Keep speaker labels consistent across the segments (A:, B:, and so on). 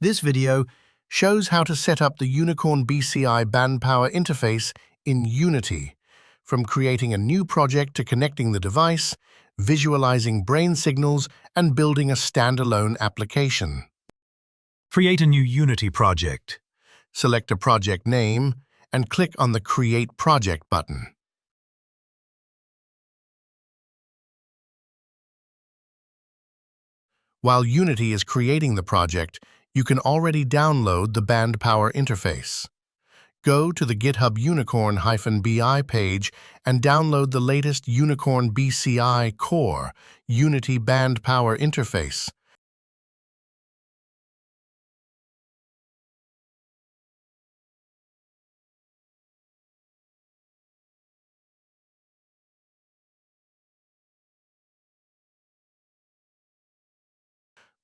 A: This video shows how to set up the Unicorn BCI Bandpower interface in Unity, from creating a new project to connecting the device, visualizing brain signals, and building a standalone application.
B: Create a new Unity project.
A: Select a project name and click on the Create Project button. While Unity is creating the project, you can already download the Bandpower interface. Go to the GitHub Unicorn-BI page and download the latest Unicorn BCI Core Unity Bandpower interface.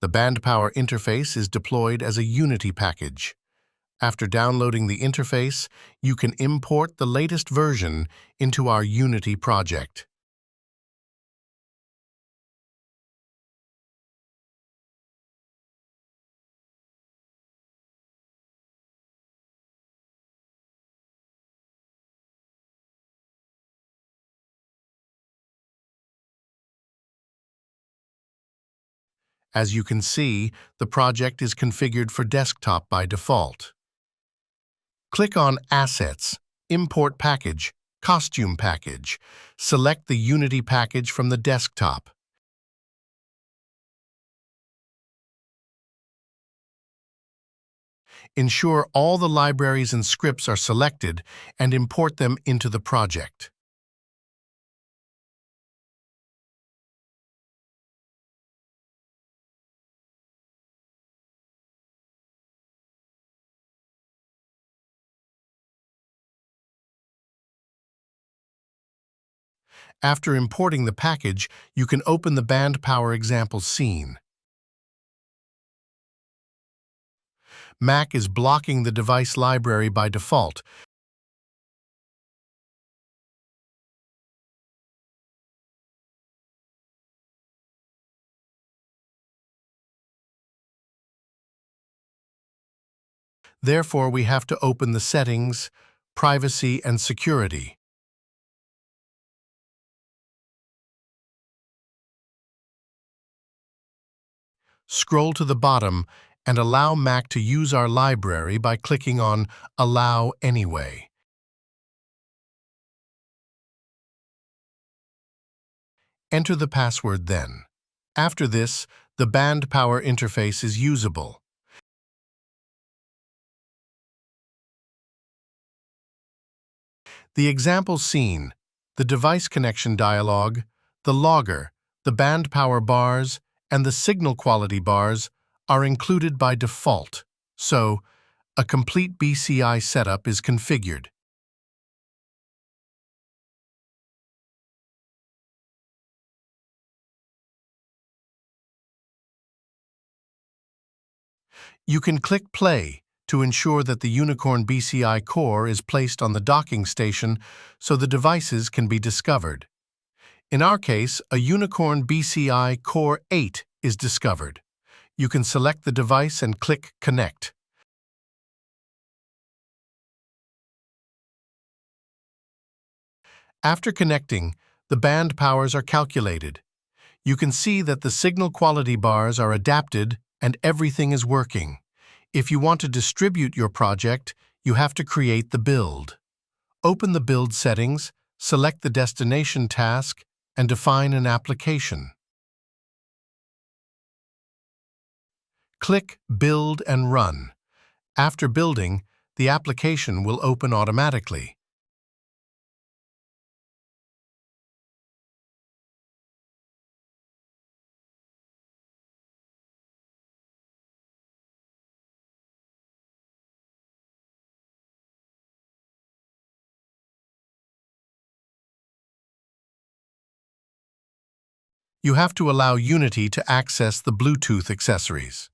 A: The Bandpower interface is deployed as a Unity package. After downloading the interface, you can import the latest version into our Unity project. As you can see, the project is configured for desktop by default. Click on Assets, Import Package, Costume Package. Select the Unity package from the desktop. Ensure all the libraries and scripts are selected and import them into the project. After importing the package, you can open the Bandpower example scene. Mac is blocking the device library by default. Therefore, we have to open the Settings, Privacy and Security. Scroll to the bottom and allow Mac to use our library by clicking on Allow Anyway. Enter the password then. After this, the Bandpower interface is usable. The example scene, the device connection dialog, the logger, the Bandpower bars, and the signal quality bars are included by default, so a complete BCI setup is configured. You can click Play to ensure that the Unicorn BCI core is placed on the docking station so the devices can be discovered. In our case, a Unicorn BCI Core 8 is discovered. You can select the device and click Connect. After connecting, the band powers are calculated. You can see that the signal quality bars are adapted and everything is working. If you want to distribute your project, you have to create the build. Open the build settings, select the destination task, and define an application. Click Build and Run. After building, the application will open automatically. You have to allow Unity to access the Bluetooth accessories.